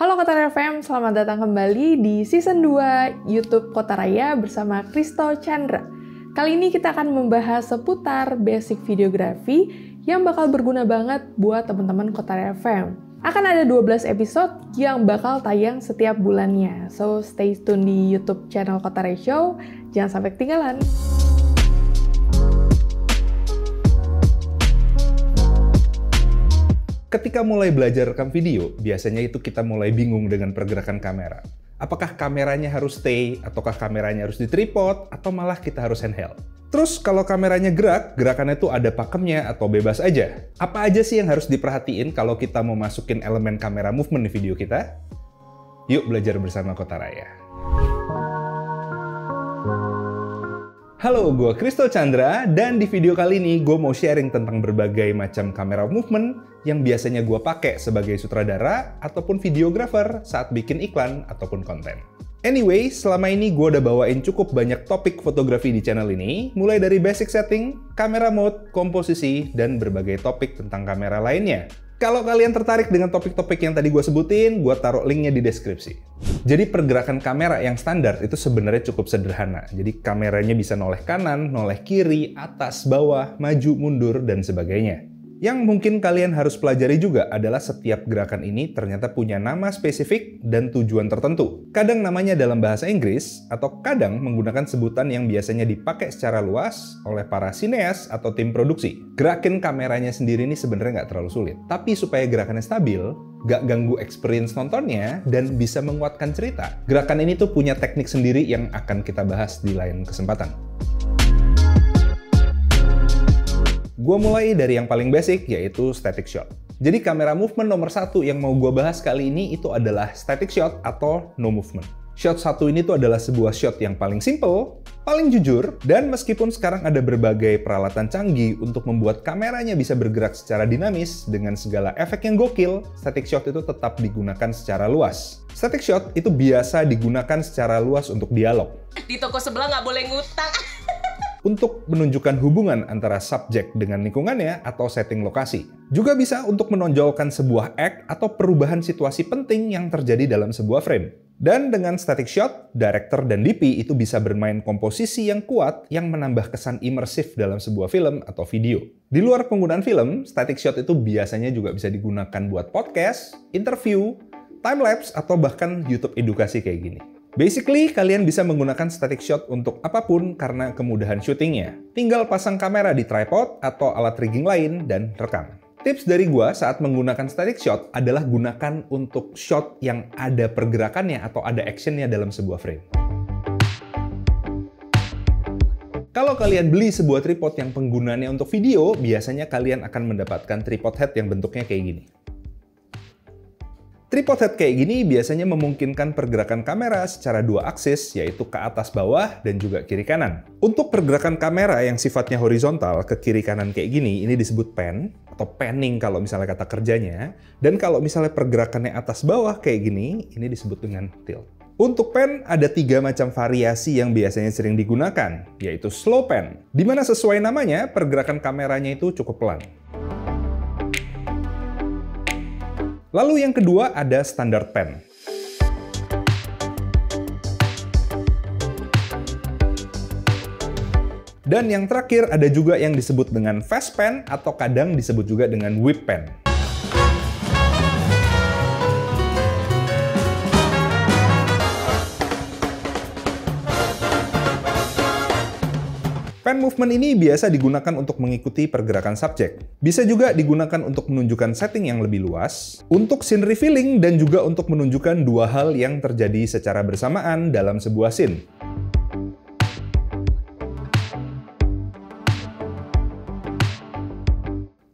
Halo Kotara FM, selamat datang kembali di season 2 YouTube Kota Raya bersama Kristo Chandra. Kali ini kita akan membahas seputar basic videografi yang bakal berguna banget buat teman-teman Kotara FM. Akan ada 12 episode yang bakal tayang setiap bulannya. So stay tune di YouTube channel Kotara Show, jangan sampai ketinggalan. Ketika mulai belajar rekam video, biasanya itu kita mulai bingung dengan pergerakan kamera. Apakah kameranya harus stay, ataukah kameranya harus di tripod, atau malah kita harus handheld? Terus kalau kameranya gerak, gerakannya itu ada pakemnya atau bebas aja? Apa aja sih yang harus diperhatiin kalau kita mau masukin elemen kamera movement di video kita? Yuk belajar bersama Kota Raya. Halo, gue Kristo Chandra, dan di video kali ini gue mau sharing tentang berbagai macam kamera movement yang biasanya gue pakai sebagai sutradara ataupun videographer saat bikin iklan ataupun konten. Anyway, selama ini gue udah bawain cukup banyak topik fotografi di channel ini, mulai dari basic setting, kamera mode, komposisi, dan berbagai topik tentang kamera lainnya. Kalau kalian tertarik dengan topik-topik yang tadi gue sebutin, gue taruh linknya di deskripsi. Jadi pergerakan kamera yang standar itu sebenarnya cukup sederhana. Jadi kameranya bisa noleh kanan, noleh kiri, atas, bawah, maju, mundur, dan sebagainya. Yang mungkin kalian harus pelajari juga adalah setiap gerakan ini ternyata punya nama spesifik dan tujuan tertentu. Kadang namanya dalam bahasa Inggris, atau kadang menggunakan sebutan yang biasanya dipakai secara luas oleh para sineas atau tim produksi. Gerakin kameranya sendiri ini sebenarnya nggak terlalu sulit. Tapi supaya gerakannya stabil, nggak ganggu experience nontonnya, dan bisa menguatkan cerita, gerakan ini tuh punya teknik sendiri yang akan kita bahas di lain kesempatan. Gua mulai dari yang paling basic, yaitu static shot. Jadi kamera movement nomor 1 yang mau gua bahas kali ini itu adalah static shot atau no movement. Shot 1 ini tuh adalah sebuah shot yang paling simple, paling jujur, dan meskipun sekarang ada berbagai peralatan canggih untuk membuat kameranya bisa bergerak secara dinamis dengan segala efek yang gokil, static shot itu tetap digunakan secara luas. Static shot itu biasa digunakan secara luas untuk dialog. Di toko sebelah nggak boleh ngutang. Untuk menunjukkan hubungan antara subjek dengan lingkungannya atau setting lokasi. Juga bisa untuk menonjolkan sebuah act atau perubahan situasi penting yang terjadi dalam sebuah frame. Dan dengan static shot, director dan DP itu bisa bermain komposisi yang kuat yang menambah kesan imersif dalam sebuah film atau video. Di luar penggunaan film, static shot itu biasanya juga bisa digunakan buat podcast, interview, time-lapse, atau bahkan YouTube edukasi kayak gini. Basically, kalian bisa menggunakan static shot untuk apapun karena kemudahan syutingnya. Tinggal pasang kamera di tripod atau alat rigging lain dan rekam. Tips dari gua saat menggunakan static shot adalah gunakan untuk shot yang ada pergerakannya atau ada actionnya dalam sebuah frame. Kalau kalian beli sebuah tripod yang penggunaannya untuk video, biasanya kalian akan mendapatkan tripod head yang bentuknya kayak gini. Tripod head kayak gini biasanya memungkinkan pergerakan kamera secara dua aksis, yaitu ke atas bawah dan juga kiri kanan. Untuk pergerakan kamera yang sifatnya horizontal ke kiri kanan kayak gini, ini disebut pan, atau panning kalau misalnya kata kerjanya. Dan kalau misalnya pergerakannya atas bawah kayak gini, ini disebut dengan tilt. Untuk pan, ada 3 macam variasi yang biasanya sering digunakan, yaitu slow pan, di mana sesuai namanya, pergerakan kameranya itu cukup pelan. Lalu yang kedua ada standard pan. Dan yang terakhir ada juga yang disebut dengan fast pan atau kadang disebut juga dengan whip pan. Pan movement ini biasa digunakan untuk mengikuti pergerakan subjek. Bisa juga digunakan untuk menunjukkan setting yang lebih luas, untuk scene revealing, dan juga untuk menunjukkan dua hal yang terjadi secara bersamaan dalam sebuah scene.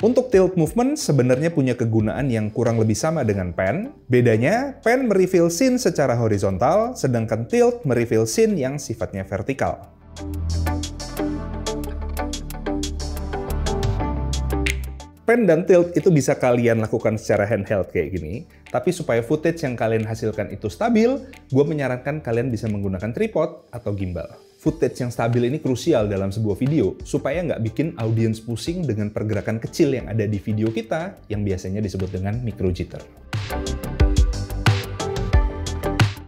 Untuk tilt movement sebenarnya punya kegunaan yang kurang lebih sama dengan pan. Bedanya, pan mereveal scene secara horizontal, sedangkan tilt mereveal scene yang sifatnya vertikal. Pan dan tilt itu bisa kalian lakukan secara handheld kayak gini, tapi supaya footage yang kalian hasilkan itu stabil, gue menyarankan kalian bisa menggunakan tripod atau gimbal. Footage yang stabil ini krusial dalam sebuah video, supaya nggak bikin audiens pusing dengan pergerakan kecil yang ada di video kita, yang biasanya disebut dengan micro jitter.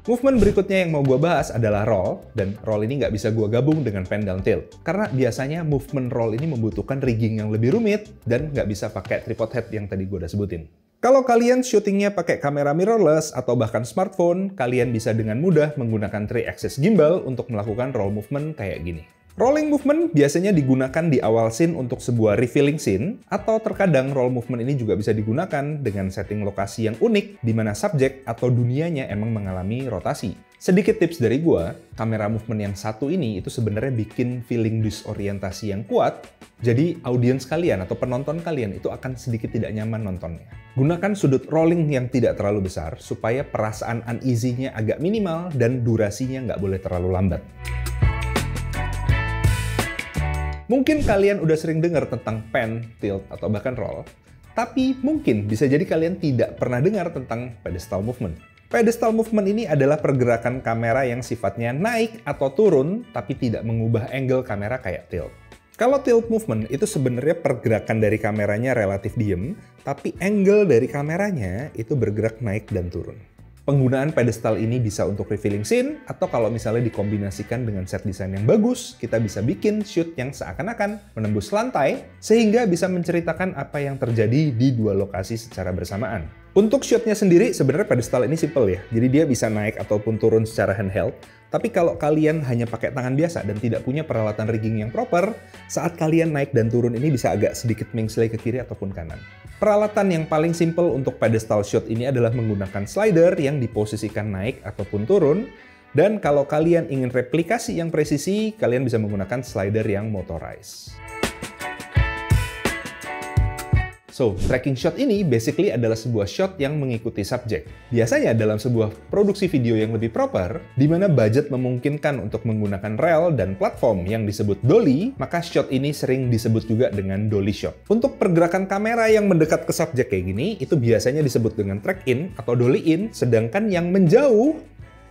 Movement berikutnya yang mau gue bahas adalah roll, dan roll ini nggak bisa gue gabung dengan pen down tilt. Karena biasanya movement roll ini membutuhkan rigging yang lebih rumit, dan nggak bisa pakai tripod head yang tadi gue udah sebutin. Kalau kalian syutingnya pakai kamera mirrorless atau bahkan smartphone, kalian bisa dengan mudah menggunakan 3-axis gimbal untuk melakukan roll movement kayak gini. Rolling movement biasanya digunakan di awal scene untuk sebuah revealing scene, atau terkadang roll movement ini juga bisa digunakan dengan setting lokasi yang unik di mana subjek atau dunianya emang mengalami rotasi. Sedikit tips dari gua, kamera movement yang satu ini itu sebenarnya bikin feeling disorientasi yang kuat, jadi audiens kalian atau penonton kalian itu akan sedikit tidak nyaman nontonnya. Gunakan sudut rolling yang tidak terlalu besar supaya perasaan uneasy-nya agak minimal dan durasinya nggak boleh terlalu lambat. Mungkin kalian udah sering dengar tentang pan, tilt, atau bahkan roll, tapi mungkin bisa jadi kalian tidak pernah dengar tentang pedestal movement. Pedestal movement ini adalah pergerakan kamera yang sifatnya naik atau turun, tapi tidak mengubah angle kamera kayak tilt. Kalau tilt movement itu sebenarnya pergerakan dari kameranya relatif diem, tapi angle dari kameranya itu bergerak naik dan turun. Penggunaan pedestal ini bisa untuk revealing scene, atau kalau misalnya dikombinasikan dengan set desain yang bagus, kita bisa bikin shoot yang seakan-akan menembus lantai, sehingga bisa menceritakan apa yang terjadi di dua lokasi secara bersamaan. Untuk shootnya sendiri, sebenarnya pedestal ini simple ya, jadi dia bisa naik ataupun turun secara handheld. Tapi kalau kalian hanya pakai tangan biasa dan tidak punya peralatan rigging yang proper, saat kalian naik dan turun ini bisa agak sedikit mengsle ke kiri ataupun kanan. Peralatan yang paling simple untuk pedestal shot ini adalah menggunakan slider yang diposisikan naik ataupun turun, dan kalau kalian ingin replikasi yang presisi, kalian bisa menggunakan slider yang motorized. So, tracking shot ini basically adalah sebuah shot yang mengikuti subjek. Biasanya dalam sebuah produksi video yang lebih proper, di mana budget memungkinkan untuk menggunakan reel dan platform yang disebut dolly, maka shot ini sering disebut juga dengan dolly shot. Untuk pergerakan kamera yang mendekat ke subjek kayak gini, itu biasanya disebut dengan track in atau dolly in, sedangkan yang menjauh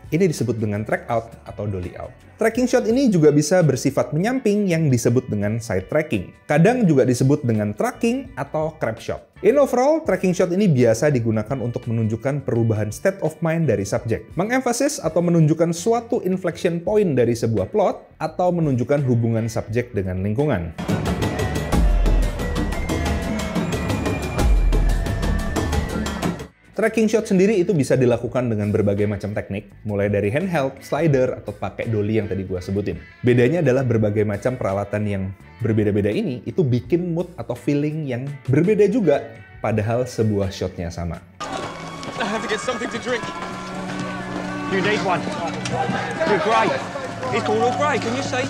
ini disebut dengan track out atau dolly out. Tracking shot ini juga bisa bersifat menyamping yang disebut dengan side tracking. Kadang juga disebut dengan tracking atau crab shot. In overall, tracking shot ini biasa digunakan untuk menunjukkan perubahan state of mind dari subjek, mengemphasis atau menunjukkan suatu inflection point dari sebuah plot, atau menunjukkan hubungan subjek dengan lingkungan. Tracking shot sendiri itu bisa dilakukan dengan berbagai macam teknik, mulai dari handheld, slider, atau pakai dolly yang tadi gua sebutin. Bedanya adalah berbagai macam peralatan yang berbeda-beda ini itu bikin mood atau feeling yang berbeda juga, padahal sebuah shotnya sama. I have to get something to drink. You need one. You're great. It's called all grey, can you see?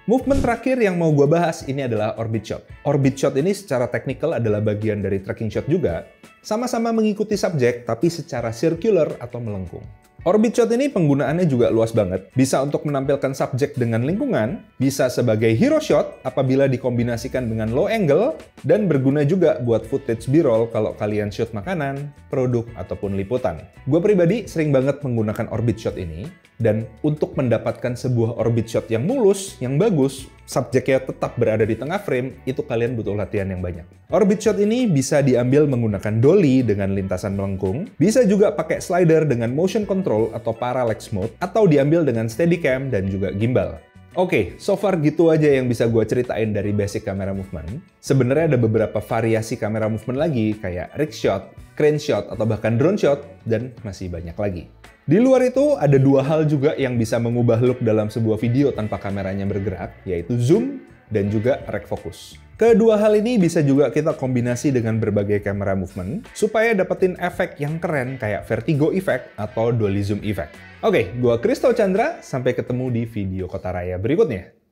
Movement terakhir yang mau gue bahas ini adalah orbit shot. Orbit shot ini secara teknikal adalah bagian dari tracking shot juga, sama-sama mengikuti subjek tapi secara circular atau melengkung. Orbit shot ini penggunaannya juga luas banget. Bisa untuk menampilkan subjek dengan lingkungan, bisa sebagai hero shot apabila dikombinasikan dengan low angle, dan berguna juga buat footage B-roll kalau kalian shoot makanan, produk, ataupun liputan. Gue pribadi sering banget menggunakan orbit shot ini, dan untuk mendapatkan sebuah orbit shot yang mulus, yang bagus, subjeknya tetap berada di tengah frame, itu kalian butuh latihan yang banyak. Orbit shot ini bisa diambil menggunakan dolly dengan lintasan melengkung, bisa juga pakai slider dengan motion control atau parallax mode, atau diambil dengan steadicam dan juga gimbal. Oke, so far gitu aja yang bisa gue ceritain dari basic camera movement. Sebenarnya ada beberapa variasi kamera movement lagi, kayak rig shot, crane shot, atau bahkan drone shot, dan masih banyak lagi. Di luar itu, ada dua hal juga yang bisa mengubah look dalam sebuah video tanpa kameranya bergerak, yaitu zoom dan juga rec focus. Kedua hal ini bisa juga kita kombinasi dengan berbagai kamera movement, supaya dapetin efek yang keren kayak vertigo effect atau dolly zoom effect. Oke, gua Kristo Chandra, sampai ketemu di video Kota Raya berikutnya.